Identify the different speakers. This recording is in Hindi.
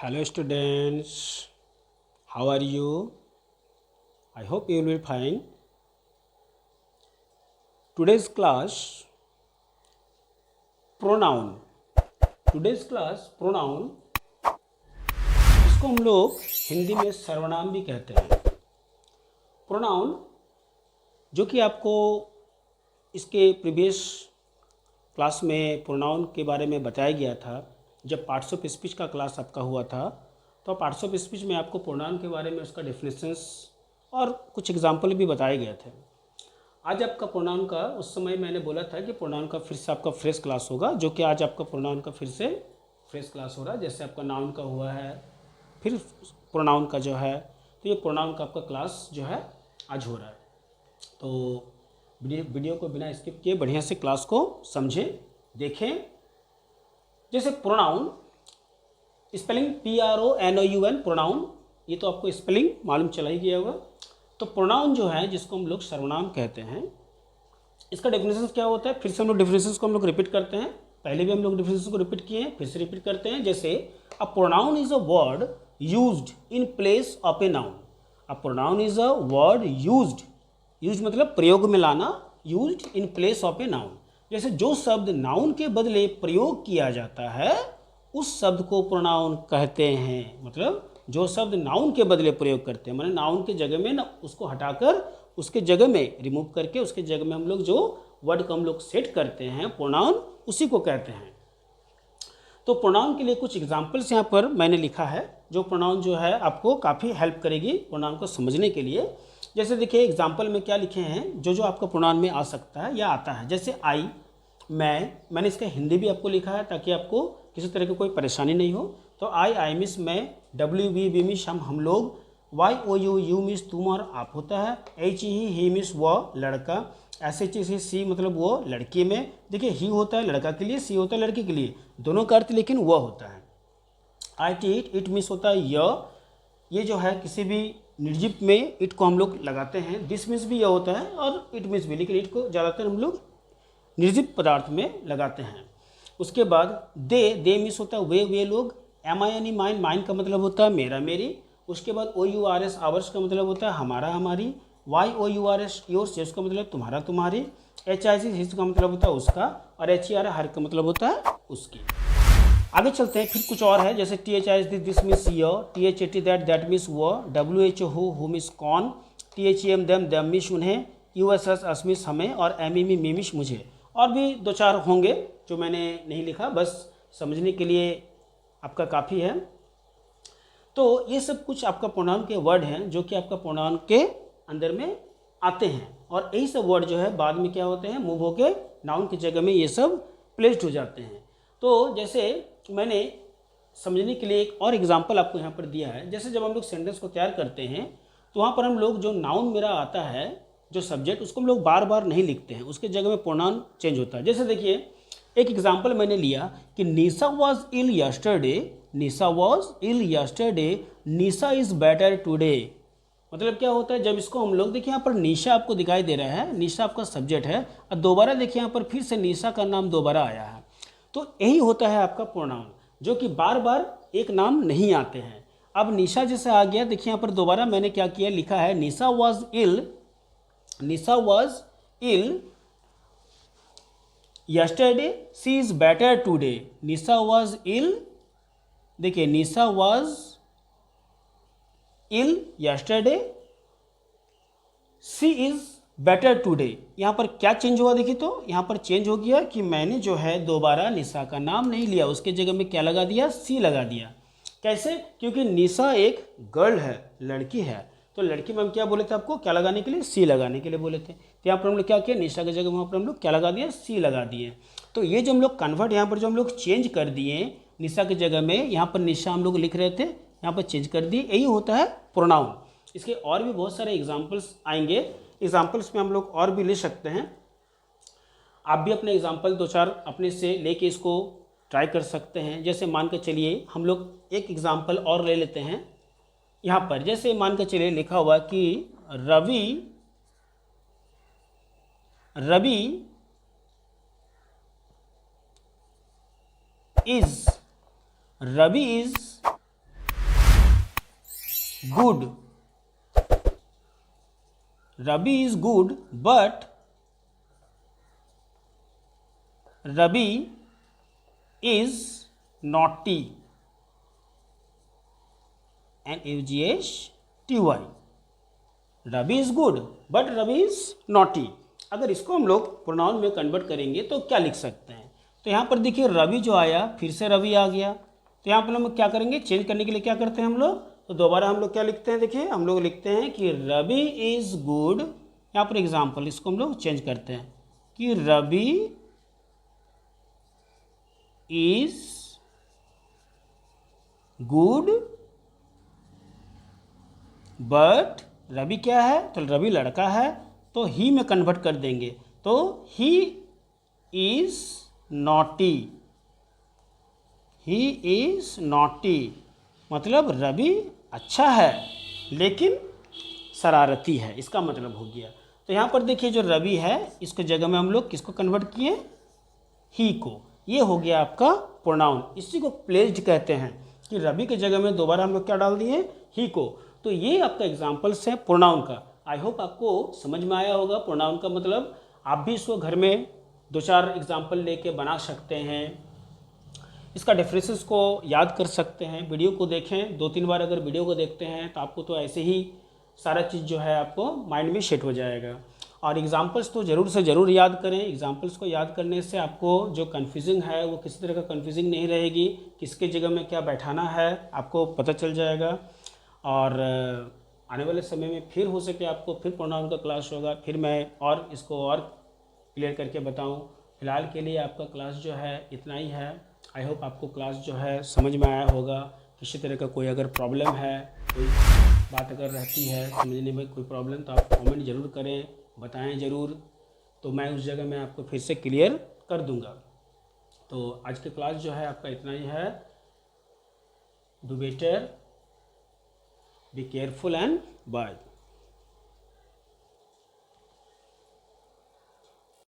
Speaker 1: Hello students, how are you? I hope you will be fine. Today's class pronoun. Today's class pronoun इसको हम लोग हिंदी में सर्वनाम भी कहते हैं. प्रोनाउन जो कि आपको इसके प्रीवियस क्लास में प्रोनाउन के बारे में बताया गया था. जब पार्ट्स ऑफ स्पीच का क्लास आपका हुआ था तो पार्ट्स ऑफ स्पीच में आपको प्रोनाउन के बारे में उसका डेफिनेशंस और कुछ एग्जाम्पल भी बताए गए थे. आज आपका प्रोनाउन का उस समय मैंने बोला था कि प्रोनाउन का फिर से आपका फ्रेश क्लास होगा, जो कि आज आपका प्रोनाउन का फिर से फ्रेश क्लास हो रहा है. जैसे आपका नाउन का हुआ है, फिर प्रोनाउन का जो है, तो ये प्रोनाउन का आपका क्लास जो है आज हो रहा है. तो वीडियो को बिना स्किप किए बढ़िया से क्लास को समझें, देखें. जैसे प्रोनाउन स्पेलिंग PRONOUN प्रोनाउन, ये तो आपको स्पेलिंग मालूम चला ही गया होगा. तो प्रोनाउन जो है जिसको हम लोग सर्वनाम कहते हैं, इसका डेफिनेशन क्या होता है. फिर से हम लोग डेफिनेशन को हम लोग रिपीट करते हैं. पहले भी हम लोग डेफिनेशन को रिपीट किए हैं, फिर से रिपीट करते हैं. जैसे a pronoun is a word used in place of a noun. A pronoun is a word used मतलब प्रयोग में लाना, used in place of a noun. जैसे जो शब्द नाउन के बदले प्रयोग किया जाता है उस शब्द को प्रोनाउन कहते हैं. मतलब जो शब्द नाउन के बदले प्रयोग करते हैं, माने नाउन के जगह में ना उसको हटाकर उसके जगह में रिमूव करके उसके जगह में हम लोग जो वर्ड को हम लोग सेट करते हैं प्रोनाउन, उसी को कहते हैं. तो प्रोनाउन के लिए कुछ एग्जाम्पल्स यहाँ पर मैंने लिखा है, जो प्रोनाउन जो है आपको काफ़ी हेल्प करेगी प्रोनाउन को समझने के लिए. जैसे देखिए एग्जाम्पल में क्या लिखे हैं, जो जो आपका प्रोनाउन में आ सकता है या आता है. जैसे आई, मैंने इसका हिंदी भी आपको लिखा है ताकि आपको किसी तरह की कोई परेशानी नहीं हो. तो आई मिस मैं, WV मिस हम लोग, YOU यू मिस तुम और आप होता है, ही मिस वह लड़का, SHC मतलब वो लड़की में. देखिए ही होता है लड़का के लिए, सी होता है लड़की के लिए, दोनों का अर्थ लेकिन वह होता है. इट मिस होता है ये जो है किसी भी निर्जीव में इट को हम लोग लगाते हैं. दिस मिस भी यह होता है और इट मिस भी, लेकिन इट को ज़्यादातर हम लोग निर्जीव पदार्थ में लगाते हैं. उसके बाद दे मिस होता है वे लोग, MINE माइन का मतलब होता है मेरा मेरी. उसके बाद OURS आवर्स का मतलब होता है हमारा हमारी. YOURS योर्स इसका मतलब तुम्हारा तुम्हारी. HIC हिज का मतलब होता है उसका, और HER हर का मतलब होता है उसकी. आगे चलते हैं. फिर कुछ और है, जैसे THIS this miss your, THAT that miss वो, WHO हु मिस कौन, THEM देम मिस उन्हें, USS असमिस हमें, और मी मिस मुझे. और भी दो चार होंगे जो मैंने नहीं लिखा, बस समझने के लिए आपका काफ़ी है. तो ये सब कुछ आपका प्रोनाउन के वर्ड हैं जो कि आपका प्रोनाउन के अंदर में आते हैं, और यही सब वर्ड जो है बाद में क्या होते हैं, मूव होके नाउन की जगह में ये सब प्लेस्ड हो जाते हैं. तो जैसे मैंने समझने के लिए एक और एग्जांपल आपको यहाँ पर दिया है. जैसे जब हम लोग सेंटेंस को तैयार करते हैं तो वहाँ पर हम लोग जो नाउन मेरा आता है, जो सब्जेक्ट, उसको हम लोग बार बार नहीं लिखते हैं, उसके जगह में प्रोनाउन चेंज होता है. जैसे देखिए एक एग्जांपल मैंने लिया कि Nisha was ill yesterday, Nisha is better today. मतलब क्या होता है, जब इसको हम लोग देखिए यहाँ पर निशा आपको दिखाई दे रहा है, निशा आपका सब्जेक्ट है, और दोबारा देखिए यहाँ पर फिर से निशा का नाम दोबारा आया है. तो यही होता है आपका प्रोनाउन, जो कि बार बार एक नाम नहीं आते हैं. अब निशा जैसे आ गया, देखिए यहाँ पर दोबारा मैंने क्या किया, लिखा है Nisha was ill yesterday, she is better today. Nisha was ill, देखिए Nisha was ill yesterday, she is better today. यहाँ पर क्या चेंज हुआ, देखिए तो यहाँ पर चेंज हो गया कि मैंने जो है दोबारा निशा का नाम नहीं लिया, उसके जगह में क्या लगा दिया, सी लगा दिया. कैसे, क्योंकि निशा एक गर्ल है, लड़की है, तो लड़की में हम क्या बोले थे आपको, क्या लगाने के लिए, सी लगाने के लिए बोले थे. तो यहाँ पर हम लोग क्या किया, निशा की जगह वहाँ पर हम लोग क्या लगा दिए, सी लगा दिए. तो ये जो हम लोग कन्वर्ट यहाँ पर जो हम लोग चेंज कर दिए, निशा की जगह में यहाँ पर निशा हम लोग लिख रहे थे, यहाँ पर चेंज कर दिए, यही होता है प्रोनाउन. इसके और भी बहुत सारे एग्जाम्पल्स आएंगे, एग्जाम्पल्स में हम लोग और भी ले सकते हैं. आप भी अपने एग्जाम्पल दो चार अपने से लेके इसको ट्राई कर सकते हैं. जैसे मान के चलिए हम लोग एक एग्जाम्पल और ले लेते हैं. यहाँ पर जैसे मान के चलिए लिखा हुआ कि Ravi is good. Ravi is good, but Ravi is naughty. N-A-U-G-H-T-Y. Ravi is good, but Ravi is naughty. अगर इसको हम लोग प्रोनाउन में कन्वर्ट करेंगे तो क्या लिख सकते हैं? तो यहाँ पर देखिए रवि जो आया, फिर से रवि आ गया, तो यहाँ पर हम क्या करेंगे? चेंज करने के लिए क्या करते हैं हम लोग? तो दोबारा हम लोग क्या लिखते हैं? देखिए हम लोग लिखते हैं कि रवि इज़ गुड। यहाँ पर एग्जाम्पल, इसको हम लोग चेंज करते हैं कि Ravi is good but Ravi क्या है? तो रवि लड़का है, तो ही में कन्वर्ट कर देंगे, तो he is naughty. He is naughty मतलब रवि अच्छा है लेकिन शरारती है, इसका मतलब हो गया। तो यहाँ पर देखिए जो रवि है इसके जगह में हम लोग किसको कन्वर्ट किए? ही को। ये हो गया आपका प्रोनाउन। इसी को प्लेस्ड कहते हैं कि रवि के जगह में दोबारा हम लोग क्या डाल दिए? ही को। तो ये आपका एग्जाम्पल्स है प्रोनाउन का। आई होप आपको समझ में आया होगा प्रोनाउन का मतलब। आप भी इसको घर में 2-4 एग्जाम्पल लेके बना सकते हैं, इसका डिफरेंसेस को याद कर सकते हैं। वीडियो को देखें 2-3 बार, अगर वीडियो को देखते हैं तो आपको तो ऐसे ही सारा चीज़ जो है आपको माइंड में सेट हो जाएगा। और एग्जाम्पल्स तो ज़रूर से ज़रूर याद करें। एग्जाम्पल्स को याद करने से आपको जो कन्फ्यूजिंग है वो किसी तरह का कन्फ्यूजिंग नहीं रहेगी, किसके जगह में क्या बैठाना है आपको पता चल जाएगा। और आने वाले समय में फिर हो सके आपको फिर प्रोनाउन का क्लास होगा, फिर मैं और इसको और क्लियर करके बताऊं। फिलहाल के लिए आपका क्लास जो है इतना ही है। आई होप आपको क्लास जो है समझ में आया होगा। किसी तरह का कोई अगर प्रॉब्लम है, कोई बात अगर रहती है समझने में कोई प्रॉब्लम, तो आप कमेंट ज़रूर करें, बताएं ज़रूर, तो मैं उस जगह में आपको फिर से क्लियर कर दूंगा। तो आज की क्लास जो है आपका इतना ही है। Do better, be careful and bye.